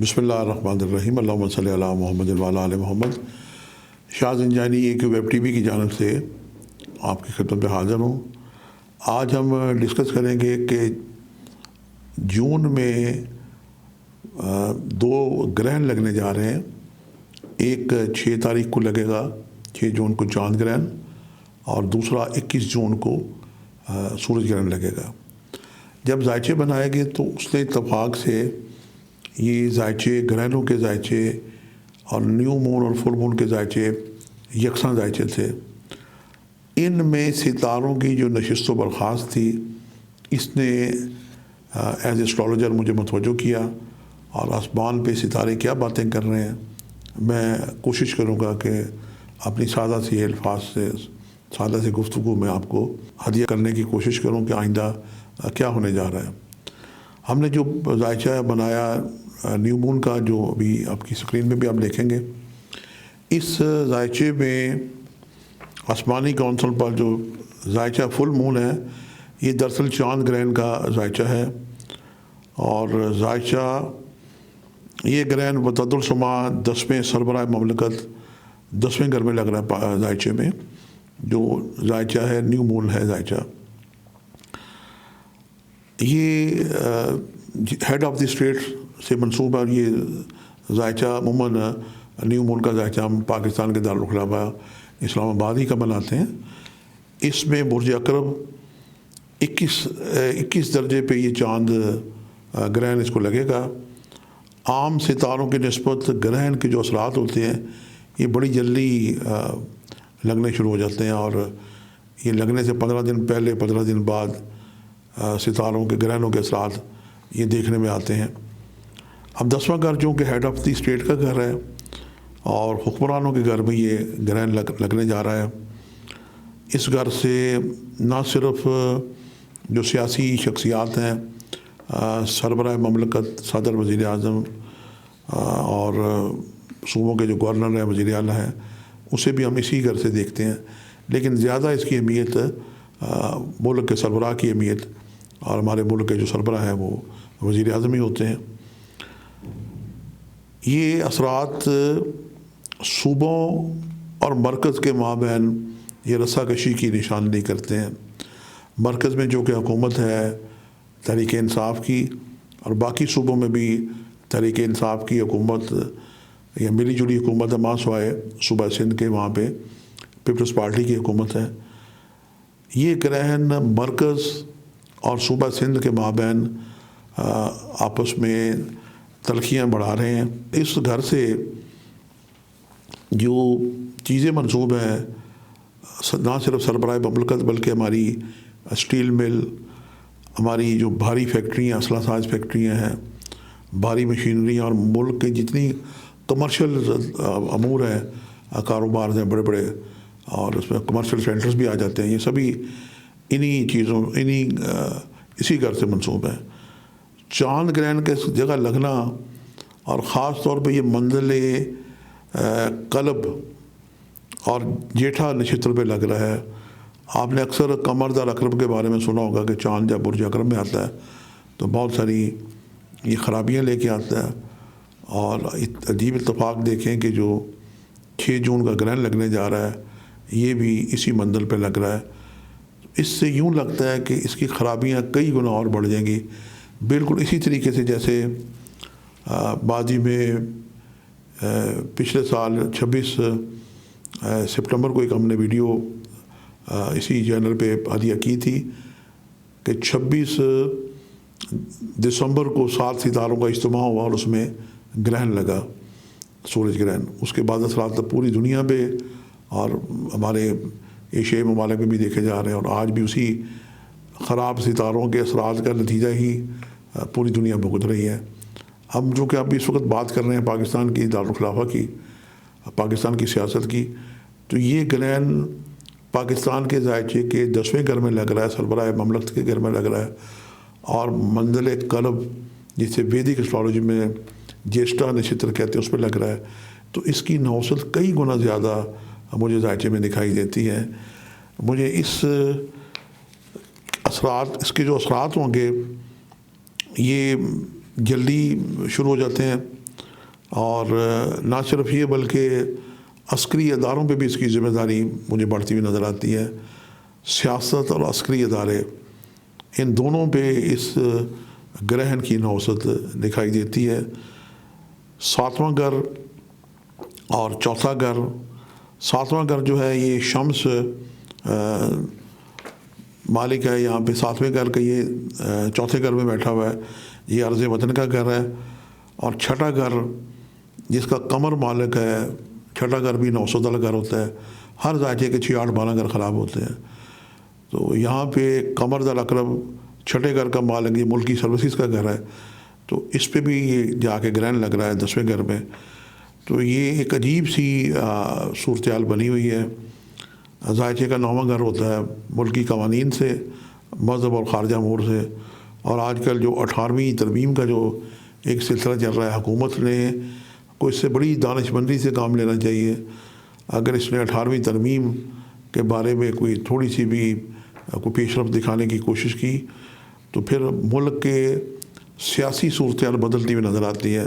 بسم اللہ الرحمن الرحیم، اللہم صلی علی محمد وعلی آل محمد۔ شاہ زنجانی ایک ویب ٹی وی کی جانب سے آپ کی خدمت میں حاضر ہوں۔ آج ہم ڈسکس کریں گے کہ جون میں دو گرہن لگنے جا رہے ہیں۔ ایک 6 تاریخ کو لگے گا، 6 جون کو چاند گرہن، اور دوسرا 21 جون کو سورج گرہن لگے گا۔ جب زائچے بنائے گئے تو اس نے اتفاق سے یہ زائچے، گرہنوں کے زائچے اور نیو مون اور فل مون کے زائچے یکساں زائچے تھے۔ ان میں ستاروں کی جو نشست و برخاست تھی، اس نے ایز ایسٹرالوجر مجھے متوجہ کیا، اور آسمان پہ ستارے کیا باتیں کر رہے ہیں۔ میں کوشش کروں گا کہ اپنی سادہ سی الفاظ سے، سادہ سی گفتگو میں آپ کو ہدیہ کرنے کی کوشش کروں کہ آئندہ کیا ہونے جا رہا ہے۔ ہم نے جو زائچہ بنایا نیو مون کا، جو ابھی آپ کی اسکرین میں بھی آپ دیکھیں گے، اس زائچے میں آسمانی کونسل پر جو زائچہ فل مون ہے، یہ دراصل چاند گرہن کا زائچہ ہے۔ اور زائچہ، یہ گرہن بتدل شما 10ویں سربراہ مملکت 10ویں گھر میں لگ رہا ہے زائچے میں، جو زائچہ ہے نیو مون ہے زائچہ۔ یہ ہیڈ آف دی اسٹیٹ سے منسوب ہے، اور یہ زائچہ عموماً نیو مون کا زائچہ ہم پاکستان کے دارالخلافہ اسلام آباد ہی کا بناتے ہیں۔ اس میں برج عقرب 21 درجے پہ یہ چاند گرہن اس کو لگے گا۔ عام ستاروں کی نسبت گرہن کے جو اثرات ہوتے ہیں، یہ بڑی جلدی لگنے شروع ہو جاتے ہیں، اور یہ لگنے سے 15 دن پہلے، 15 دن بعد ستاروں کے، گرہنوں کے اثرات یہ دیکھنے میں آتے ہیں۔ اب 10واں گھر جو کہ ہیڈ آف دی اسٹیٹ کا گھر ہے، اور حکمرانوں کے گھر میں یہ گرہن لگنے جا رہا ہے۔ اس گھر سے نہ صرف جو سیاسی شخصیات ہیں، سربراہ مملکت، صدر، وزیر اعظم، اور صوبوں کے جو گورنر ہیں، وزیر اعلیٰ ہیں، اسے بھی ہم اسی گھر سے دیکھتے ہیں، لیکن زیادہ اس کی اہمیت ملک کے سربراہ کی اہمیت، اور ہمارے ملک کے جو سربراہ ہیں وہ وزیر اعظم ہی ہوتے ہیں۔ یہ اثرات صوبوں اور مرکز کے مابین یہ رسا کشی کی نشاندہی کرتے ہیں۔ مرکز میں جو کہ حکومت ہے تحریک انصاف کی، اور باقی صوبوں میں بھی تحریک انصاف کی حکومت یا ملی جلی حکومت ہے، ماں سوائے صوبہ سندھ کے، وہاں پہ پیپلز پارٹی کی حکومت ہے۔ یہ گرہن مرکز اور صوبہ سندھ کے مابین آپس میں تلخیاں بڑھا رہے ہیں۔ اس گھر سے جو چیزیں منسوب ہیں، نہ صرف سربراہ مملکت بلکہ ہماری اسٹیل مل، ہماری جو بھاری فیکٹریاں، اسلحہ ساز فیکٹریاں ہیں، بھاری مشینریاں، اور ملک کے جتنی کمرشل امور ہیں، کاروبار ہیں بڑے بڑے، اور اس میں کمرشل سینٹرز بھی آ جاتے ہیں، یہ سبھی انہی چیزوں، اسی گھر سے منسوب ہیں۔ چاند گرہن کے جگہ لگنا، اور خاص طور پہ یہ منزل قلب اور جیٹھا نشتر پہ لگ رہا ہے۔ آپ نے اکثر قمر دار عقرب کے بارے میں سنا ہوگا کہ چاند جب برج عقرب میں آتا ہے تو بہت ساری یہ خرابیاں لے کے آتا ہے۔ اور عجیب اتفاق دیکھیں کہ جو 6 جون کا گرہن لگنے جا رہا ہے، یہ بھی اسی منزل پہ لگ رہا ہے۔ اس سے یوں لگتا ہے کہ اس کی خرابیاں کئی گنا اور بڑھ جائیں گی، بالکل اسی طریقے سے جیسے ماضی میں پچھلے سال 26 سپٹمبر کو ایک ہم نے ویڈیو اسی چینل پہ عطیہ کی تھی کہ 26 دسمبر کو 7 ستاروں کا اجتماع ہوا، اور اس میں گرہن لگا، سورج گرہن۔ اس کے بعد اثرات پوری دنیا پہ اور ہمارے ایشیائی ممالک میں بھی دیکھے جا رہے ہیں، اور آج بھی اسی خراب ستاروں کے اثرات کا نتیجہ ہی پوری دنیا بھگت رہی ہے۔ ہم جو کہ اب اس وقت بات کر رہے ہیں پاکستان کی دارالخلافہ کی، پاکستان کی سیاست کی، تو یہ گرہن پاکستان کے زائچے کے 10ویں گھر میں لگ رہا ہے، سربراہ مملکت کے گھر میں لگ رہا ہے، اور منزل قلب جسے ویدک اسٹرالوجی میں جیشٹا نشتر کہتے ہیں، اس پہ لگ رہا ہے۔ تو اس کی نوسط کئی گنا زیادہ مجھے زائچے میں دکھائی دیتی ہے۔ مجھے اس کے جو اثرات ہوں گے، یہ جلدی شروع ہو جاتے ہیں، اور نہ صرف یہ بلکہ عسکری اداروں پہ بھی اس کی ذمہ داری مجھے بڑھتی ہوئی نظر آتی ہے. سیاست اور عسکری ادارے ان دونوں پہ اس گرہن کی نوسط دکھائی دیتی ہے. 7واں گھر اور چوتھا گھر. 7واں گھر جو ہے یہ شمس مالک ہے یہاں پہ. 7ویں گھر کا یہ چوتھے گھر میں بیٹھا ہوا ہے, یہ عرض وطن کا گھر ہے. اور چھٹا گھر جس کا قمر مالک ہے, چھٹا گھر بھی نوسط والا گھر ہوتا ہے. ہر ذائقے کے 6 8 12 گھر خراب ہوتے ہیں. تو یہاں پہ قمر ذا الاقرب چھٹے گھر کا مالک یہ ملکی سروسز کا گھر ہے, تو اس پہ بھی یہ جا کے گرہن لگ رہا ہے 10ویں گھر میں. تو یہ ایک عجیب سی صورتحال بنی ہوئی ہے. ذائقے کا 9واں گھر ہوتا ہے ملکی قوانین سے, مذہب اور خارجہ امور سے. اور آج کل جو 18ویں ترمیم کا جو ایک سلسلہ چل رہا ہے, حکومت نے کوئی اس سے بڑی دانش مندی سے کام لینا چاہیے. اگر اس نے 18ویں ترمیم کے بارے میں کوئی تھوڑی سی بھی کوئی پیش رفت دکھانے کی کوشش کی تو پھر ملک کے سیاسی صورتحال بدلتی ہوئی نظر آتی ہے.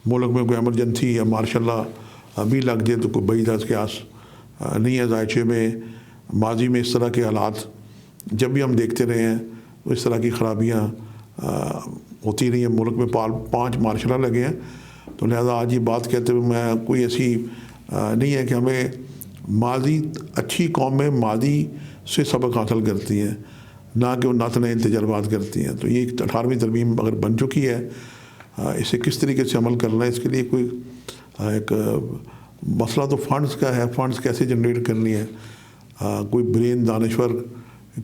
ملک میں کوئی ایمرجنسی یا مارشاء اللہ ابھی لگ جائے تو کوئی بڑی دس کے آس نہیں ہے. ذائقے میں ماضی میں اس طرح کے حالات جب بھی ہم دیکھتے رہے ہیں تو اس طرح کی خرابیاں ہوتی رہی ہیں. ملک میں 5 مارشاء اللہ لگے ہیں, تو لہذا آج یہ بات کہتے ہوئے میں کوئی ایسی نہیں ہے کہ ہمیں ماضی اچھی قومیں ماضی سے سبق حاصل کرتی ہیں, نہ کہ وہ نت نئے تجربات کرتی ہیں. تو یہ 18ویں ترمیم اگر بن چکی ہے, اسے کس طریقے سے عمل کرنا ہے, اس کے لیے کوئی ایک مسئلہ تو فنڈز کا ہے. فنڈز کیسے جنریٹ کرنی ہے, کوئی برین دانشور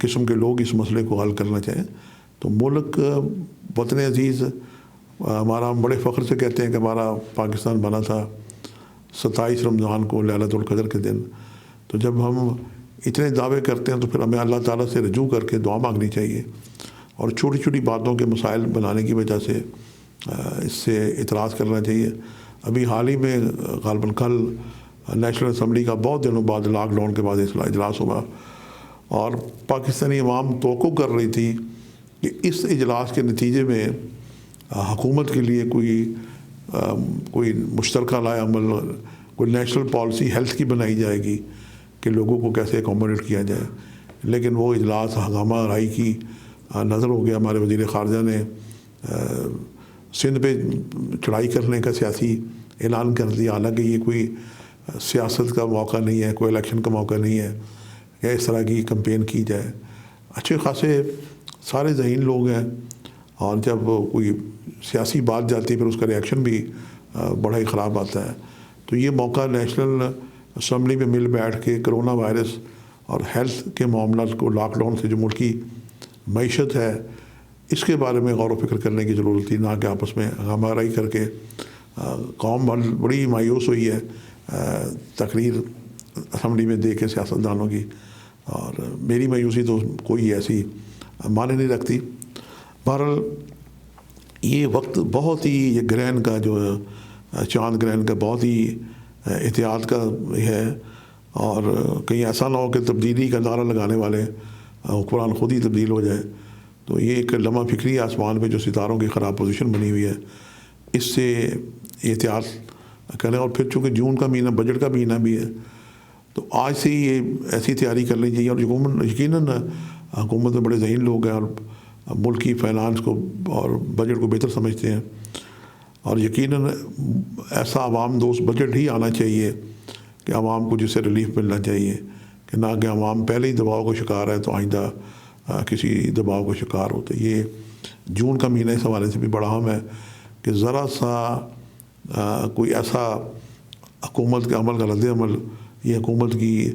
قسم کے لوگ اس مسئلے کو حل کرنا چاہیں. تو ملک وطن عزیز ہمارا, ہم بڑے فخر سے کہتے ہیں کہ ہمارا پاکستان بنا تھا 27 رمضان کو لیلۃ القدر کے دن. تو جب ہم اتنے دعوے کرتے ہیں تو پھر ہمیں اللہ تعالیٰ سے رجوع کر کے دعا مانگنی چاہیے, اور چھوٹی چھوٹی باتوں کے مسائل بنانے کی وجہ سے اس سے اعتراض کرنا چاہیے. ابھی حال ہی میں غالباً کل نیشنل اسمبلی کا بہت دنوں بعد لاک ڈاؤن کے بعد اجلاس ہوا, اور پاکستانی عوام توقع کر رہی تھی کہ اس اجلاس کے نتیجے میں حکومت کے لیے کوئی مشترکہ لائے عمل, کوئی نیشنل پالیسی ہیلتھ کی بنائی جائے گی کہ لوگوں کو کیسے اکوموڈیٹ کیا جائے. لیکن وہ اجلاس ہنگامہ آرائی کی نظر ہو گیا. ہمارے وزیر خارجہ نے سندھ پہ چڑھائی کرنے کا سیاسی اعلان کر دیا, حالانکہ یہ کوئی سیاست کا موقع نہیں ہے, کوئی الیکشن کا موقع نہیں ہے کہ اس طرح کی کمپین کی جائے. اچھے خاصے سارے ذہین لوگ ہیں, اور جب کوئی سیاسی بات جاتی ہے پھر اس کا ریئیکشن بھی بڑا ہی خراب آتا ہے. تو یہ موقع نیشنل اسمبلی میں مل بیٹھ کے کرونا وائرس اور ہیلتھ کے معاملات کو, لاک ڈاؤن سے جو ملکی معیشت ہے اس کے بارے میں غور و فکر کرنے کی ضرورت تھی, نہ کہ آپس میں ہمارائی کر کے. قوم بڑی مایوس ہوئی ہے تقریر اسمبلی میں دیکھ کے سیاستدانوں کی, اور میری مایوسی تو کوئی ایسی معنی نہیں رکھتی. بہرحال یہ وقت بہت ہی, یہ گرہن کا جو چاند گرہن کا بہت ہی احتیاط کا ہے, اور کہیں ایسا نہ ہو کہ تبدیلی کا نعرہ لگانے والے حکمران خود ہی تبدیل ہو جائے. تو یہ ایک لمحہ فکری آسمان پہ جو ستاروں کی خراب پوزیشن بنی ہوئی ہے, اس سے احتیاط کریں. اور پھر چونکہ جون کا مہینہ بجٹ کا مہینہ بھی ہے, تو آج سے ہی یہ ایسی تیاری کر لینی چاہیے. اور یقیناً حکومت میں بڑے ذہین لوگ ہیں اور ملک کی فائنانس کو اور بجٹ کو بہتر سمجھتے ہیں, اور یقیناً ایسا عوام دوست بجٹ ہی آنا چاہیے کہ عوام کو جس سے ریلیف ملنا چاہیے, کہ نہ کہ عوام پہلے ہی دباؤ کا شکار ہے تو آئندہ کسی دباؤ کا شکار ہوتا ہے. یہ جون کا مہینہ اس حوالے سے بھی بڑا اہم ہے کہ ذرا سا کوئی ایسا حکومت کے عمل کا رد عمل, یہ حکومت کی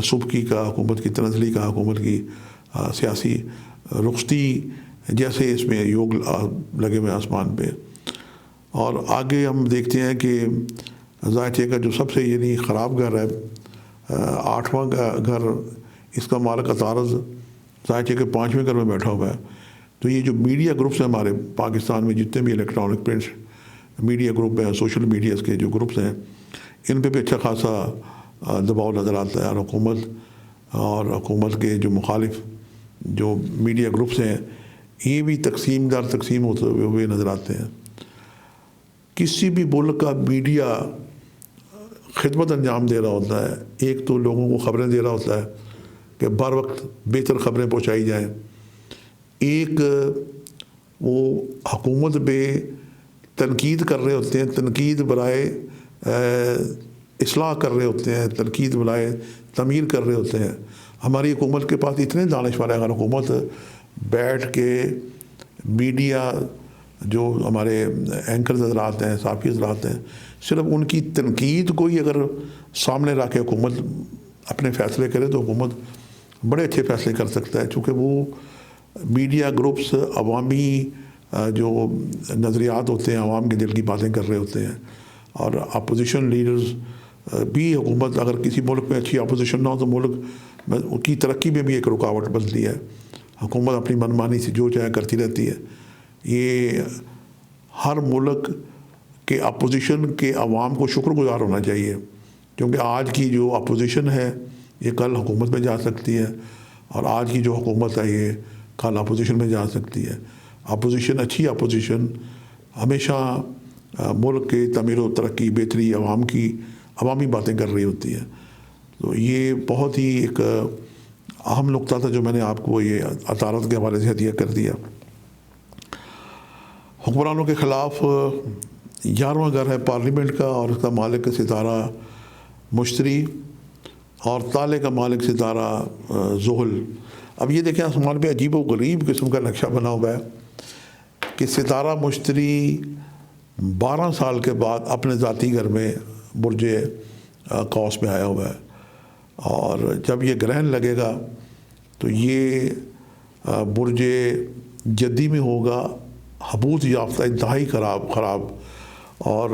سبکی کا, حکومت کی تنزلی کا, حکومت کی سیاسی رخصتی جیسے اس میں یوگ لگے ہوئے آسمان پہ. اور آگے ہم دیکھتے ہیں کہ ذائقے کا جو سب سے یعنی خراب گھر ہے 8واں گھر, اس کا مالک عطارد ذائقے کے 5ویں گھر میں بیٹھا ہوا ہے. تو یہ جو میڈیا گروپس ہیں ہمارے پاکستان میں, جتنے بھی الیکٹرانک پرنٹ میڈیا گروپ ہیں, سوشل میڈیاز کے جو گروپس ہیں, ان پہ بھی اچھا خاصا دباؤ نظر آتا ہے. اور حکومت کے جو مخالف جو میڈیا گروپس ہیں, یہ بھی تقسیم ہوتے ہوئے نظر آتے ہیں. کسی بھی ملک کا میڈیا خدمت انجام دے رہا ہوتا ہے، ایک تو لوگوں کو خبریں دے رہا ہوتا ہے کہ بر وقت بہتر خبریں پہنچائی جائیں، ایک وہ حکومت پہ تنقید کر رہے ہوتے ہیں، تنقید برائے اصلاح کر رہے ہوتے ہیں، تنقید برائے تعمیر کر رہے ہوتے ہیں۔ ہماری حکومت کے پاس اتنے دانشور ہیں، اگر حکومت بیٹھ کے میڈیا جو ہمارے اینکرز حضرات ہیں، صحافی حضرات ہیں، صرف ان کی تنقید کو ہی اگر سامنے رکھ کے حکومت اپنے فیصلے کرے تو حکومت بڑے اچھے فیصلے کر سکتا ہے، چونکہ وہ میڈیا گروپس عوامی جو نظریات ہوتے ہیں، عوام کے دل کی باتیں کر رہے ہوتے ہیں، اور اپوزیشن لیڈرز بھی حکومت اگر کسی ملک میں اچھی اپوزیشن نہ ہو تو ملک کی ترقی میں بھی ایک رکاوٹ بنتی ہے۔ حکومت اپنی منمانی سے جو چاہے کرتی رہتی ہے۔ یہ ہر ملک کے اپوزیشن کے عوام کو شکر گزار ہونا چاہیے، کیونکہ آج کی جو اپوزیشن ہے یہ کل حکومت میں جا سکتی ہے، اور آج کی جو حکومت ہے یہ کل اپوزیشن میں جا سکتی ہے۔ اپوزیشن، اچھی اپوزیشن ہمیشہ ملک کے تعمیر و ترقی، بہتری، عوامی باتیں کر رہی ہوتی ہے۔ تو یہ بہت ہی ایک اہم نقطہ تھا جو میں نے آپ کو یہ عطارد کے حوالے سے ہدیہ کر دیا۔ حکمرانوں کے خلاف 11واں گھر ہے پارلیمنٹ کا، اور اس کا مالک ستارہ مشتری، اور تالے کا مالک ستارہ زحل۔ اب یہ دیکھیں آسمان پہ عجیب و غریب قسم کا نقشہ بنا ہوا ہے کہ ستارہ مشتری 12 سال کے بعد اپنے ذاتی گھر میں برج قوس میں آیا ہوا ہے، اور جب یہ گرہن لگے گا تو یہ برج جدی میں ہوگا، حبوط یافتہ، انتہائی خراب، اور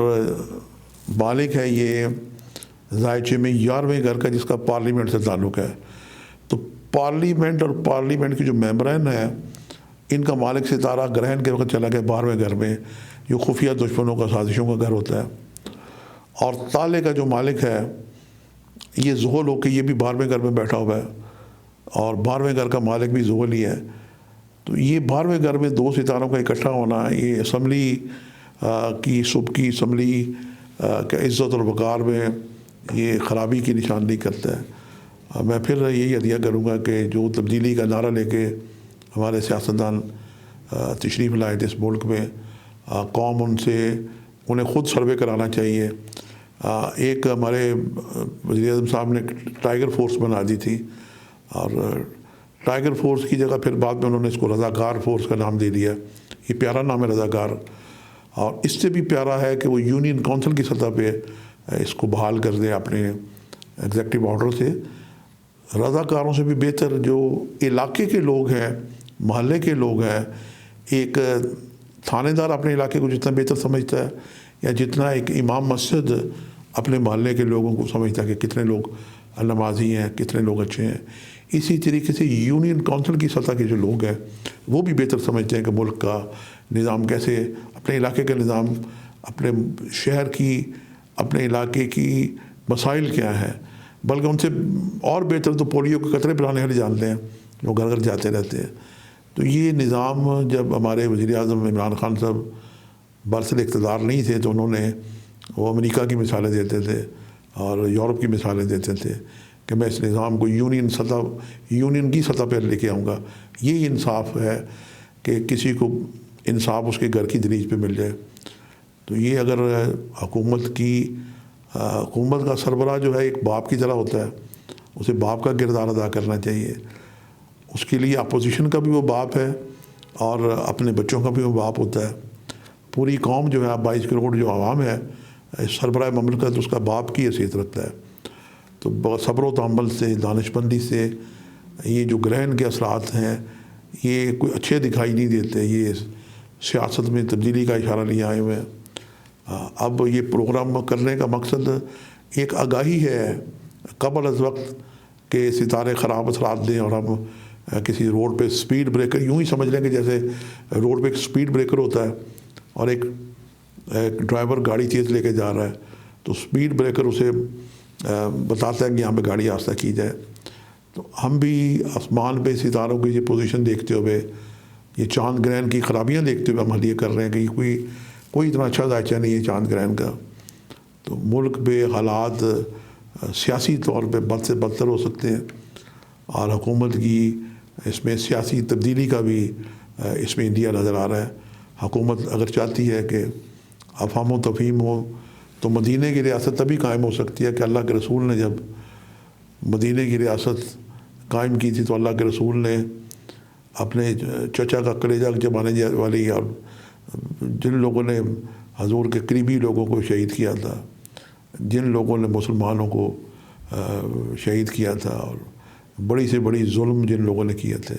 مالک ہے یہ ذائچے میں 11ویں گھر کا، جس کا پارلیمنٹ سے تعلق ہے۔ تو پارلیمنٹ اور پارلیمنٹ کے جو ممبران ہیں ان کا مالک ستارہ گرہن کے وقت چلا گیا 12ویں گھر میں، جو خفیہ دشمنوں کا، سازشوں کا گھر ہوتا ہے۔ اور تالے کا جو مالک ہے یہ زحل ہو کے یہ بھی 12ویں گھر میں بیٹھا ہوا ہے، اور 12ویں گھر کا مالک بھی زحل ہی ہے۔ تو یہ 12ویں گھر میں 2 ستاروں کا اکٹھا ہونا، یہ اسمبلی کی صبح کی اسمبلی کے عزت اور وقار میں یہ خرابی کی نشاندہی کرتا ہے۔ میں پھر یہی ہدیہ کروں گا کہ جو تبدیلی کا نعرہ لے کے ہمارے سیاستدان تشریف لائے تھے اس ملک میں، قوم انہیں خود سروے کرانا چاہیے۔ ایک ہمارے وزیر اعظم صاحب نے ٹائیگر فورس بنا دی تھی، اور ٹائیگر فورس کی جگہ پھر بعد میں انہوں نے اس کو رضاکار فورس کا نام دے دیا۔ یہ پیارا نام ہے رضاکار، اور اس سے بھی پیارا ہے کہ وہ یونین کونسل کی سطح پہ اس کو بحال کر دیں اپنے ایگزیکٹو آرڈر سے۔ رضاکاروں سے بھی بہتر جو علاقے کے لوگ ہیں، محلے کے لوگ ہیں، ایک تھانے دار اپنے علاقے کو جتنا بہتر سمجھتا ہے، یا جتنا ایک امام مسجد اپنے محلے کے لوگوں کو سمجھتا ہے کہ کتنے لوگ نمازی ہیں، کتنے لوگ اچھے ہیں، اسی طریقے سے یونین کونسل کی سطح کے جو لوگ ہیں وہ بھی بہتر سمجھتے ہیں کہ ملک کا نظام کیسے، اپنے علاقے کا نظام، اپنے شہر کی، اپنے علاقے کی مسائل کیا ہیں۔ بلکہ ان سے اور بہتر تو پولیو کے قطرے پلانے والے جانتے ہیں، وہ گھر گھر جاتے رہتے ہیں۔ تو یہ نظام جب ہمارے وزیر اعظم عمران خان صاحب برسر اقتدار نہیں تھے تو انہوں نے وہ امریکہ کی مثالیں دیتے تھے اور یورپ کی مثالیں دیتے تھے کہ میں اس نظام کو یونین کی سطح پہ لے کے آؤں گا۔ یہ انصاف ہے کہ کسی کو انصاف اس کے گھر کی دریچ پہ مل جائے۔ تو یہ اگر حکومت کا سربراہ جو ہے ایک باپ کی طرح ہوتا ہے، اسے باپ کا کردار ادا کرنا چاہیے۔ اس کے لیے اپوزیشن کا بھی وہ باپ ہے اور اپنے بچوں کا بھی وہ باپ ہوتا ہے۔ پوری قوم جو ہے 22 کروڑ جو عوام ہے، سربراہ مملکت اس کا باپ کی حیثیت رکھتا ہے۔ تو بہت صبر و تحمل سے، دانش مندی سے یہ جو گرہن کے اثرات ہیں یہ کوئی اچھے دکھائی نہیں دیتے، یہ سیاست میں تبدیلی کا اشارہ لیے آئے ہوئے ہیں۔ اب یہ پروگرام کرنے کا مقصد ایک آگاہی ہے قبل از وقت کہ ستارے خراب اثرات دیں اور ہم کسی روڈ پہ سپیڈ بریکر، یوں ہی سمجھ لیں کہ جیسے روڈ پہ ایک سپیڈ بریکر ہوتا ہے اور ایک ڈرائیور گاڑی تیز لے کے جا رہا ہے تو سپیڈ بریکر اسے بتاتا ہے کہ یہاں پہ گاڑی آہستہ کی جائے۔ تو ہم بھی آسمان پہ ستاروں کی یہ پوزیشن دیکھتے ہوئے، یہ چاند گرہن کی خرابیاں دیکھتے ہوئے ہم یہ کر رہے ہیں کہ یہ کوئی کوئی اتنا اچھا ذائچہ نہیں ہے چاند گرہن کا. تو ملک پہ حالات سیاسی طور پہ بد سے بدتر ہو سکتے ہیں، اور حکومت کی اس میں سیاسی تبدیلی کا بھی اس میں انڈیا نظر آ رہا ہے. حکومت اگر چاہتی ہے کہ افہام و تفہیم ہو تو مدینہ کی ریاست تبھی قائم ہو سکتی ہے کہ اللہ کے رسول نے جب مدینہ کی ریاست قائم کی تھی تو اللہ کے رسول نے اپنے چچا کا کلیجہ جمانے والی اور جن لوگوں نے حضور کے قریبی لوگوں کو شہید کیا تھا، جن لوگوں نے مسلمانوں کو شہید کیا تھا، اور بڑی سے بڑی ظلم جن لوگوں نے کیے تھے،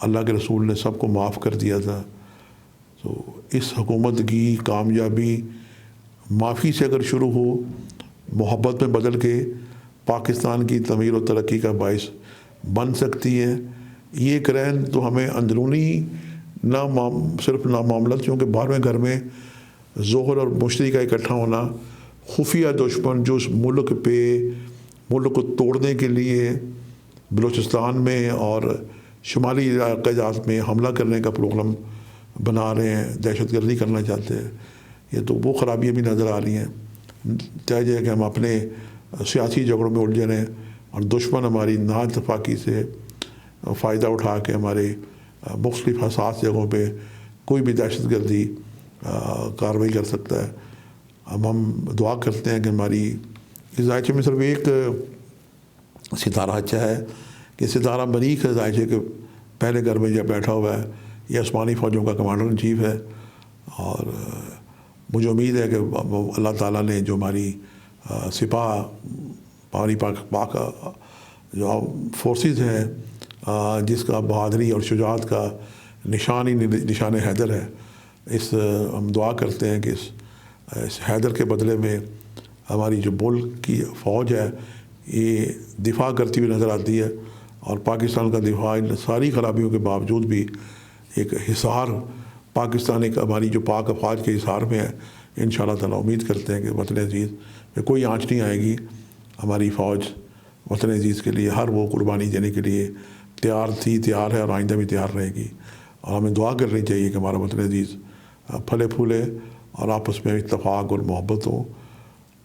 اللہ کے رسول نے سب کو معاف کر دیا تھا. تو اس حکومت کی کامیابی معافی سے اگر شروع ہو، محبت میں بدل کے پاکستان کی تعمیر و ترقی کا باعث بن سکتی ہے. یہ گرہن تو ہمیں اندرونی صرف نامعاملت، کیونکہ 12ویں گھر میں ظہر اور مشتری کا اکٹھا ہونا، خفیہ دشمن جو اس ملک کو توڑنے کے لیے بلوچستان میں اور شمالی علاقہ جات میں حملہ کرنے کا پروگرام بنا رہے ہیں، دہشت گردی کرنا چاہتے ہیں. یہ تو وہ خرابیاں بھی نظر آ رہی ہیں. چاہیے کہ ہم اپنے سیاسی جھگڑوں میں الجھے رہیں، اور دشمن ہماری نا اتفاقی سے فائدہ اٹھا کے ہمارے مختلف حساس جگہوں پہ کوئی بھی دہشت گردی کارروائی کر سکتا ہے. اب ہم دعا کرتے ہیں کہ ہماری اس ذائچے میں صرف ایک ستارہ اچھا ہے کہ ستارہ مریخ ہے ذائچے کے پہلے گھر میں جب بیٹھا ہوا ہے، یہ آسمانی فوجوں کا کمانڈر ان چیف ہے. اور مجھے امید ہے کہ اللہ تعالیٰ نے جو ہماری سپاہ ہماری پاک جو فورسز ہیں، جس کا بہادری اور شجاعت کا نشان ہی نشان حیدر ہے، ہم دعا کرتے ہیں کہ اس حیدر کے بدلے میں ہماری جو ملک کی فوج ہے یہ دفاع کرتی ہوئی نظر آتی ہے. اور پاکستان کا دفاع ان ساری خرابیوں کے باوجود بھی ایک حصار پاکستان، ایک ہماری جو پاک افواج کے حصار میں ہے. انشاءاللہ تعالیٰ امید کرتے ہیں کہ وطن عزیز میں کوئی آنچ نہیں آئے گی. ہماری فوج وطن عزیز کے لیے ہر وہ قربانی دینے کے لیے تیار تھی، تیار ہے، اور آئندہ بھی تیار رہے گی. اور ہمیں دعا کرنی چاہیے کہ ہمارا وطن عزیز پھلے پھولے اور آپس میں اتفاق اور محبت ہو.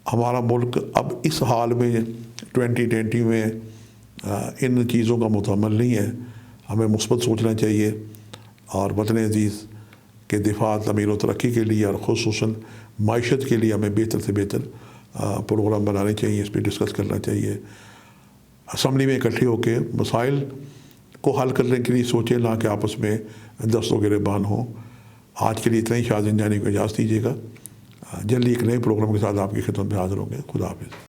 ہمارا ملک اب اس حال میں 2020 میں ان چیزوں کا متحمل نہیں ہے. ہمیں مثبت سوچنا چاہیے، اور وطن عزیز کے دفاع، تعمیر و ترقی کے لیے، اور خصوصاً معیشت کے لیے ہمیں بہتر سے بہتر پروگرام بنانے چاہیے. اس پہ ڈسکس کرنا چاہیے، اسمبلی میں اکٹھے ہو کے مسائل کو حل کرنے کے لیے سوچیں، نہ کہ آپس میں دست و گریبان ہوں. آج کے لیے اتنا ہی. شاذن جانی کو اجازت دیجیے گا. جلدی ایک نئے پروگرام کے ساتھ آپ کی خدمت میں حاضر ہوں گے. خدا حافظ.